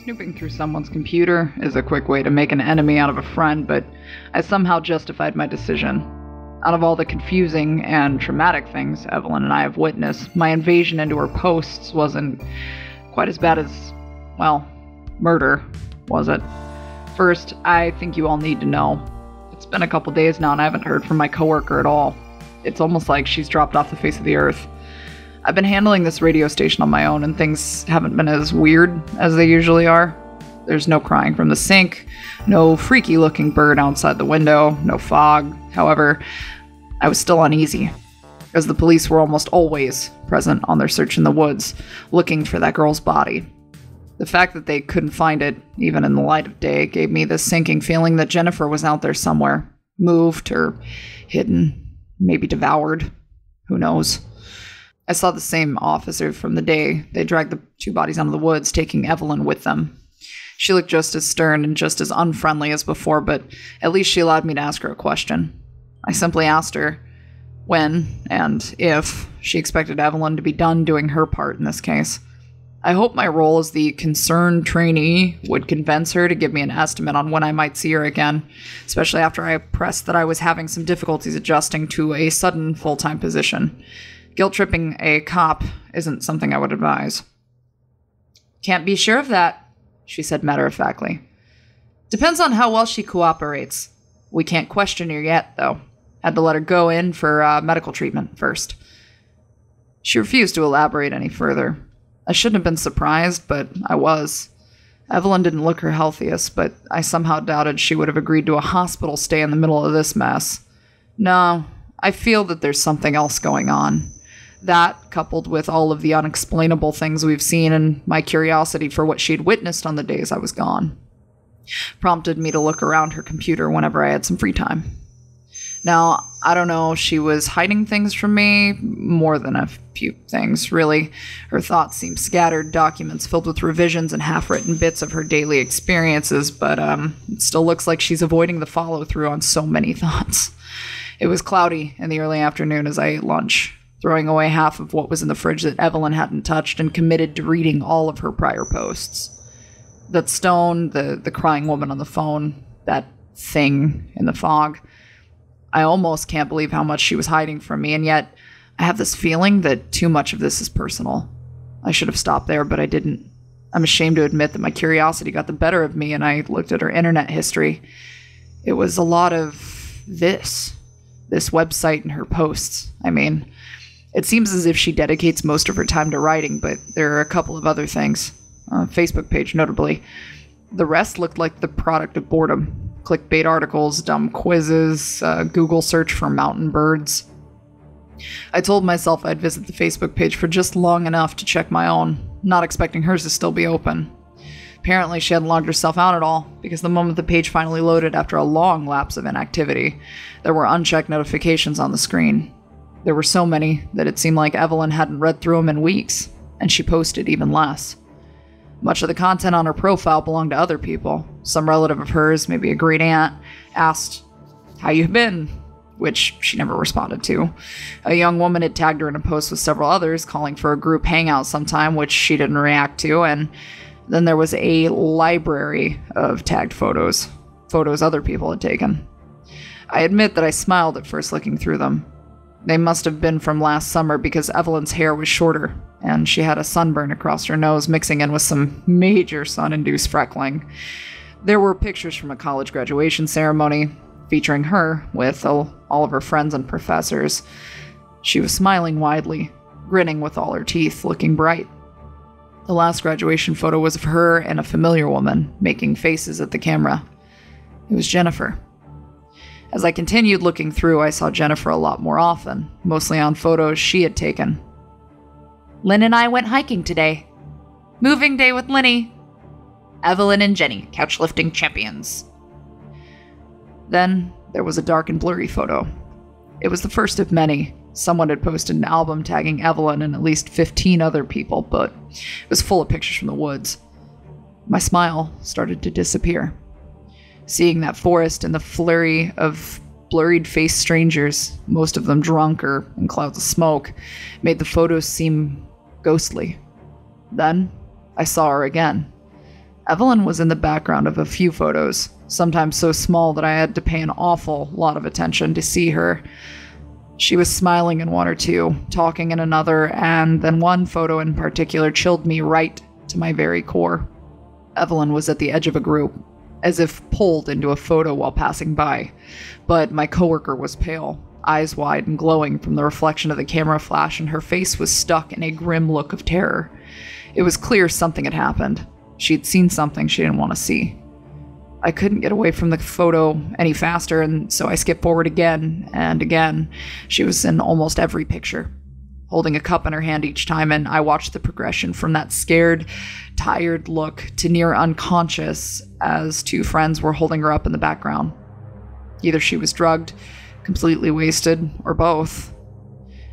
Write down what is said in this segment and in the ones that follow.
Snooping through someone's computer is a quick way to make an enemy out of a friend, but I somehow justified my decision. Out of all the confusing and traumatic things Evelyn and I have witnessed, my invasion into her posts wasn't quite as bad as, well, murder, was it? First, I think you all need to know. It's been a couple days now and I haven't heard from my coworker at all. It's almost like she's dropped off the face of the earth. I've been handling this radio station on my own and things haven't been as weird as they usually are. There's no crying from the sink, no freaky looking bird outside the window, no fog. However, I was still uneasy, as the police were almost always present on their search in the woods, looking for that girl's body. The fact that they couldn't find it, even in the light of day, gave me this sinking feeling that Jennifer was out there somewhere, moved or hidden, maybe devoured, who knows. I saw the same officer from the day they dragged the two bodies out of the woods, taking Evelyn with them. She looked just as stern and just as unfriendly as before, but at least she allowed me to ask her a question. I simply asked her when and if she expected Evelyn to be done doing her part in this case. I hope my role as the concerned trainee would convince her to give me an estimate on when I might see her again, especially after I pressed that I was having some difficulties adjusting to a sudden full-time position. Guilt-tripping a cop isn't something I would advise. "Can't be sure of that," she said matter-of-factly. "Depends on how well she cooperates. We can't question her yet, though. Had to let her go in for medical treatment first." She refused to elaborate any further. I shouldn't have been surprised, but I was. Evelyn didn't look her healthiest, but I somehow doubted she would have agreed to a hospital stay in the middle of this mess. No, I feel that there's something else going on. That, coupled with all of the unexplainable things we've seen and my curiosity for what she'd witnessed on the days I was gone, prompted me to look around her computer whenever I had some free time. Now, I don't know, she was hiding things from me, more than a few things, really. Her thoughts seemed scattered, documents filled with revisions and half-written bits of her daily experiences, but it still looks like she's avoiding the follow-through on so many thoughts. It was cloudy in the early afternoon as I ate lunch, throwing away half of what was in the fridge that Evelyn hadn't touched and committed to reading all of her prior posts. That stone, the crying woman on the phone, that thing in the fog. I almost can't believe how much she was hiding from me, and yet I have this feeling that too much of this is personal. I should have stopped there, but I didn't. I'm ashamed to admit that my curiosity got the better of me, and I looked at her internet history. It was a lot of this website and her posts. I mean, it seems as if she dedicates most of her time to writing, but there are a couple of other things. Facebook page, notably. The rest looked like the product of boredom. Clickbait articles, dumb quizzes, Google search for mountain birds. I told myself I'd visit the Facebook page for just long enough to check my own, not expecting hers to still be open. Apparently she hadn't logged herself out at all, because the moment the page finally loaded after a long lapse of inactivity, there were unchecked notifications on the screen. There were so many that it seemed like Evelyn hadn't read through them in weeks, and she posted even less. Much of the content on her profile belonged to other people. Some relative of hers, maybe a great aunt, asked, "How you been?" which she never responded to. A young woman had tagged her in a post with several others, calling for a group hangout sometime, which she didn't react to, and then there was a library of tagged photos other people had taken. I admit that I smiled at first looking through them. They must have been from last summer because Evelyn's hair was shorter, and she had a sunburn across her nose mixing in with some major sun-induced freckling. There were pictures from a college graduation ceremony featuring her with all of her friends and professors. She was smiling widely, grinning with all her teeth, looking bright. The last graduation photo was of her and a familiar woman making faces at the camera. It was Jennifer. As I continued looking through, I saw Jennifer a lot more often, mostly on photos she had taken. "Lynn and I went hiking today. Moving day with Linny. Evelyn and Jenny, couch lifting champions." Then there was a dark and blurry photo. It was the first of many. Someone had posted an album tagging Evelyn and at least 15 other people, but it was full of pictures from the woods. My smile started to disappear. Seeing that forest and the flurry of blurred-faced strangers, most of them drunk or in clouds of smoke, made the photos seem ghostly. Then I saw her again. Evelyn was in the background of a few photos, sometimes so small that I had to pay an awful lot of attention to see her. She was smiling in one or two, talking in another, and then one photo in particular chilled me right to my very core. Evelyn was at the edge of a group, as if pulled into a photo while passing by, but my coworker was pale, eyes wide and glowing from the reflection of the camera flash, and her face was stuck in a grim look of terror. It was clear something had happened. She'd seen something she didn't want to see. I couldn't get away from the photo any faster, and so I skipped forward again and again. She was in almost every picture, holding a cup in her hand each time, and I watched the progression from that scared, tired look to near unconscious as two friends were holding her up in the background. Either she was drugged, completely wasted, or both.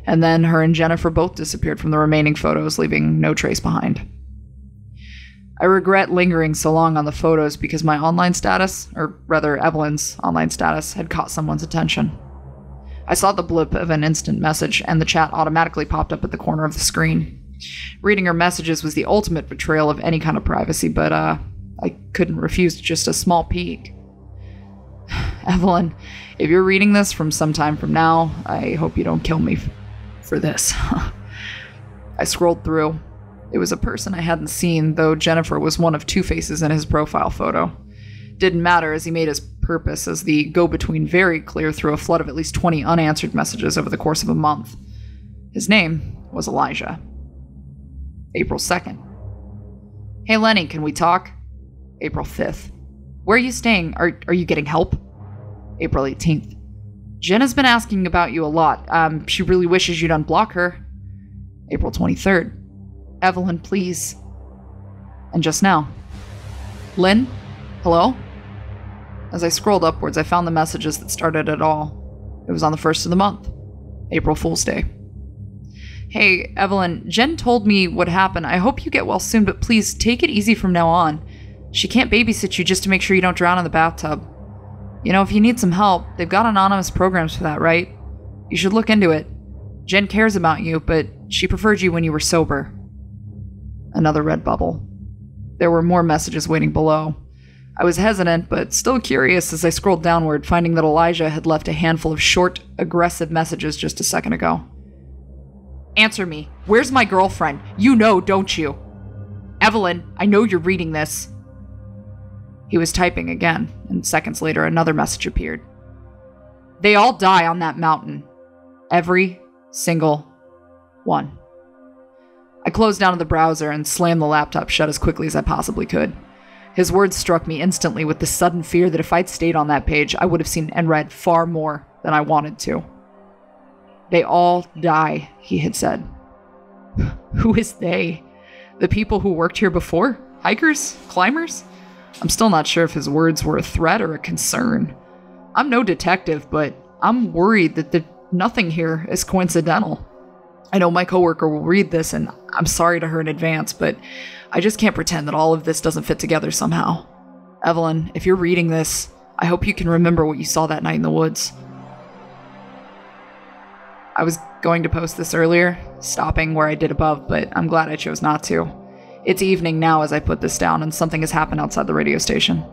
And then her and Jennifer both disappeared from the remaining photos, leaving no trace behind. I regret lingering so long on the photos because my online status, or rather Evelyn's online status, had caught someone's attention. I saw the blip of an instant message, and the chat automatically popped up at the corner of the screen. Reading her messages was the ultimate betrayal of any kind of privacy, but I couldn't refuse just a small peek. Evelyn, if you're reading this from some time from now, I hope you don't kill me for this. I scrolled through. It was a person I hadn't seen, though Jennifer was one of two faces in his profile photo. Didn't matter, as he made his purpose as the go-between very clear through a flood of at least 20 unanswered messages over the course of a month. His name was Elijah. April 2nd. Hey Lenny, can we talk? April 5th. Where are you staying? Are you getting help? April 18th. Jen has been asking about you a lot. She really wishes you'd unblock her. April 23rd. Evelyn, please. And just now. Lynn? Hello? As I scrolled upwards, I found the messages that started it all. It was on the 1st of the month. April Fool's Day. Hey, Evelyn, Jen told me what happened. I hope you get well soon, but please take it easy from now on. She can't babysit you just to make sure you don't drown in the bathtub. You know, if you need some help, they've got anonymous programs for that, right? You should look into it. Jen cares about you, but she preferred you when you were sober. Another red bubble. There were more messages waiting below. I was hesitant, but still curious as I scrolled downward, finding that Elijah had left a handful of short, aggressive messages just a second ago. Answer me. Where's my girlfriend? You know, don't you? Evelyn, I know you're reading this. He was typing again, and seconds later another message appeared. They all die on that mountain. Every single one. I closed down the browser and slammed the laptop shut as quickly as I possibly could. His words struck me instantly with the sudden fear that if I'd stayed on that page, I would have seen and read far more than I wanted to. They all die, he had said. Who is they? The people who worked here before? Hikers? Climbers? I'm still not sure if his words were a threat or a concern. I'm no detective, but I'm worried that nothing here is coincidental. I know my coworker will read this, and I'm sorry to her in advance, but I just can't pretend that all of this doesn't fit together somehow. Evelyn, if you're reading this, I hope you can remember what you saw that night in the woods. I was going to post this earlier, stopping where I did above, but I'm glad I chose not to. It's evening now as I put this down, and something has happened outside the radio station.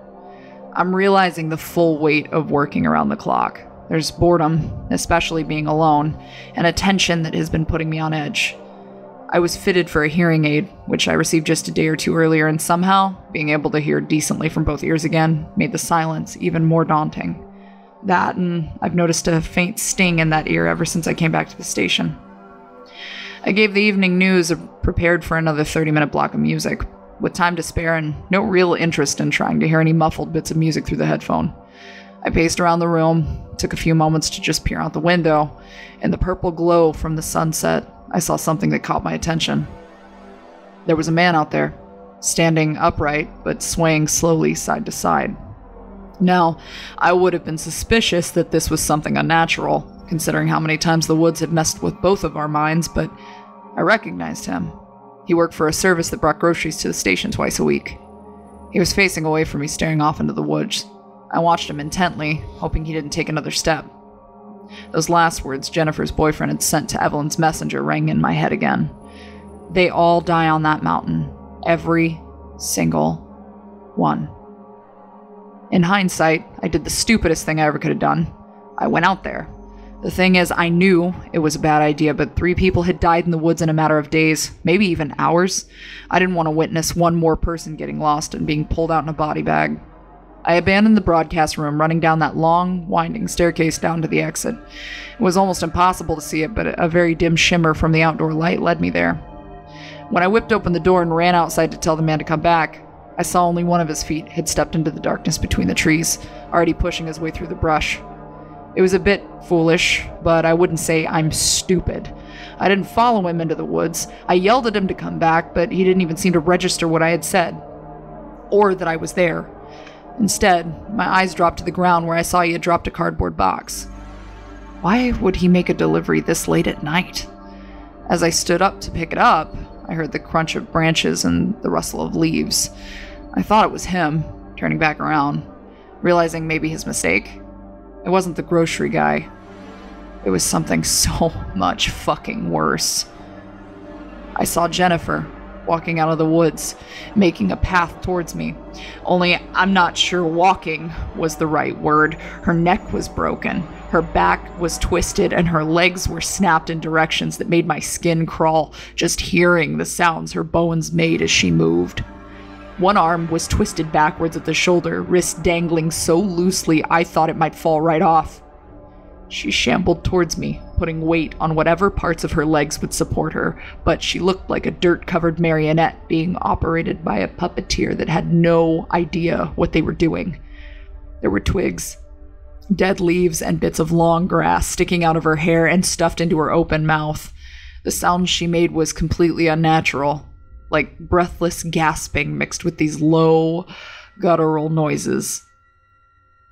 I'm realizing the full weight of working around the clock. There's boredom, especially being alone, and a tension that has been putting me on edge. I was fitted for a hearing aid, which I received just a day or two earlier, and somehow, being able to hear decently from both ears again made the silence even more daunting. That, and I've noticed a faint sting in that ear ever since I came back to the station. I gave the evening news prepared for another 30-minute block of music, with time to spare and no real interest in trying to hear any muffled bits of music through the headphone. I paced around the room, took a few moments to just peer out the window. In the purple glow from the sunset, I saw something that caught my attention. There was a man out there, standing upright but swaying slowly side to side. Now, I would have been suspicious that this was something unnatural, considering how many times the woods had messed with both of our minds, but I recognized him. He worked for a service that brought groceries to the station twice a week. He was facing away from me, staring off into the woods. I watched him intently, hoping he didn't take another step. Those last words Jennifer's boyfriend had sent to Evelyn's messenger rang in my head again. They all die on that mountain. Every single 1. In hindsight, I did the stupidest thing I ever could have done. I went out there. The thing is, I knew it was a bad idea, but 3 people had died in the woods in a matter of days, maybe even hours. I didn't want to witness one more person getting lost and being pulled out in a body bag. I abandoned the broadcast room, running down that long, winding staircase down to the exit. It was almost impossible to see it, but a very dim shimmer from the outdoor light led me there. When I whipped open the door and ran outside to tell the man to come back, I saw only one of his feet had stepped into the darkness between the trees, already pushing his way through the brush. It was a bit foolish, but I wouldn't say I'm stupid. I didn't follow him into the woods. I yelled at him to come back, but he didn't even seem to register what I had said, or that I was there. Instead, my eyes dropped to the ground where I saw he had dropped a cardboard box. Why would he make a delivery this late at night? As I stood up to pick it up, I heard the crunch of branches and the rustle of leaves. I thought it was him, turning back around, realizing maybe his mistake. It wasn't the grocery guy. It was something so much fucking worse. I saw Jennifer walking out of the woods, making a path towards me. Only I'm not sure walking was the right word. Her neck was broken, her back was twisted, and her legs were snapped in directions that made my skin crawl, just hearing the sounds her bones made as she moved. One arm was twisted backwards at the shoulder, wrist dangling so loosely I thought it might fall right off. She shambled towards me, putting weight on whatever parts of her legs would support her, but she looked like a dirt-covered marionette being operated by a puppeteer that had no idea what they were doing. There were twigs, dead leaves, and bits of long grass sticking out of her hair and stuffed into her open mouth. The sound she made was completely unnatural, like breathless gasping mixed with these low, guttural noises.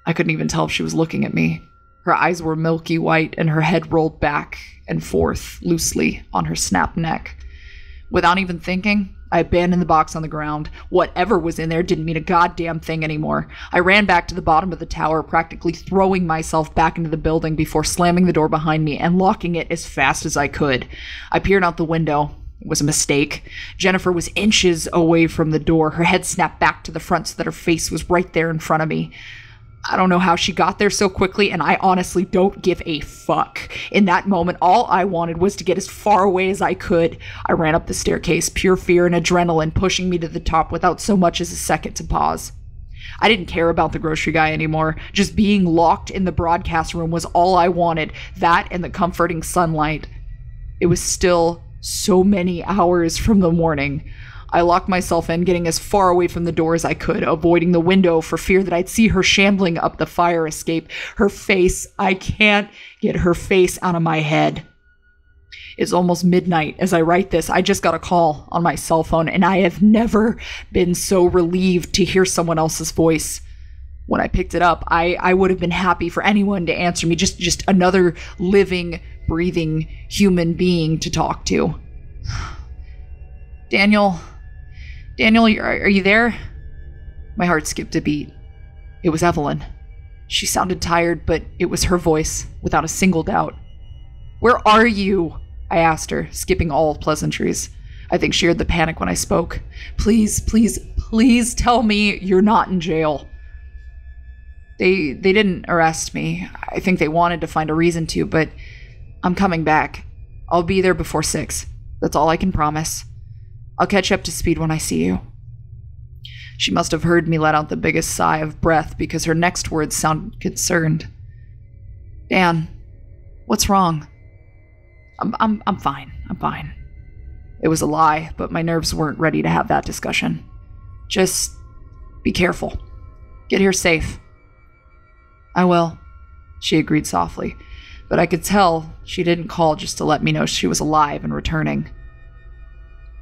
I couldn't even tell if she was looking at me. Her eyes were milky white, and her head rolled back and forth loosely on her snapped neck. Without even thinking, I abandoned the box on the ground. Whatever was in there didn't mean a goddamn thing anymore. I ran back to the bottom of the tower, practically throwing myself back into the building before slamming the door behind me and locking it as fast as I could. I peered out the window. It was a mistake. Jennifer was inches away from the door, her head snapped back to the front so that her face was right there in front of me. I don't know how she got there so quickly, and I honestly don't give a fuck. In that moment, all I wanted was to get as far away as I could. I ran up the staircase, pure fear and adrenaline pushing me to the top without so much as a second to pause. I didn't care about the grocery guy anymore. Just being locked in the broadcast room was all I wanted, that and the comforting sunlight. It was still so many hours from the morning. I locked myself in, getting as far away from the door as I could, avoiding the window for fear that I'd see her shambling up the fire escape. Her face, I can't get her face out of my head. It's almost midnight as I write this. I just got a call on my cell phone, and I have never been so relieved to hear someone else's voice. When I picked it up, I would have been happy for anyone to answer me, just another living, breathing human being to talk to. Daniel, are you there? My heart skipped a beat. It was Evelyn. She sounded tired, but it was her voice, without a single doubt. Where are you? I asked her, skipping all pleasantries. I think she heard the panic when I spoke. Please tell me you're not in jail. They didn't arrest me. I think they wanted to find a reason to, but I'm coming back. I'll be there before 6. That's all I can promise. I'll catch up to speed when I see you. She must have heard me let out the biggest sigh of breath because her next words sounded concerned. Dan, what's wrong? I'm fine. I'm fine. It was a lie, but my nerves weren't ready to have that discussion. Just be careful. Get here safe. I will, she agreed softly, but I could tell she didn't call just to let me know she was alive and returning.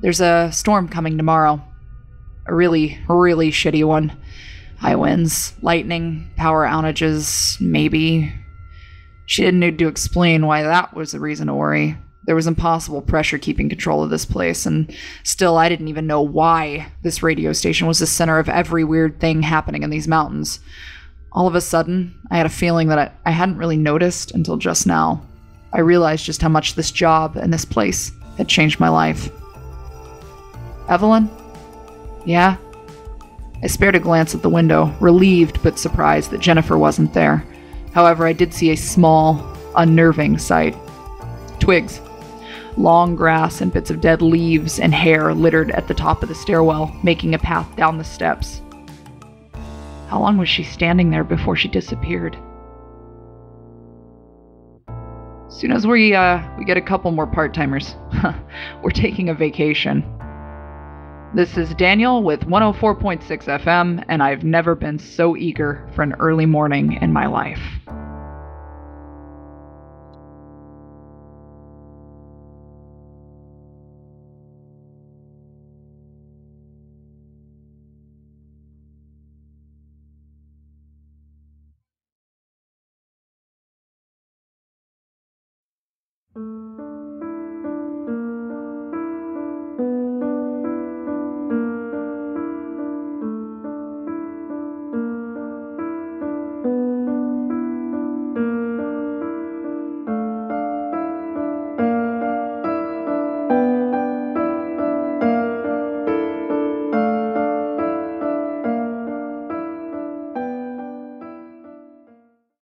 There's a storm coming tomorrow. A really, really shitty one. High winds, lightning, power outages, maybe. She didn't need to explain why that was a reason to worry. There was impossible pressure keeping control of this place, and still I didn't even know why this radio station was the center of every weird thing happening in these mountains. All of a sudden, I had a feeling that I hadn't really noticed until just now. I realized just how much this job and this place had changed my life. Evelyn? Yeah? I spared a glance at the window, relieved but surprised that Jennifer wasn't there. However, I did see a small, unnerving sight. Twigs. Long grass and bits of dead leaves and hair littered at the top of the stairwell, making a path down the steps. How long was she standing there before she disappeared? As soon as we get a couple more part-timers, we're taking a vacation. This is Daniel with 104.6 FM, and I've never been so eager for an early morning in my life.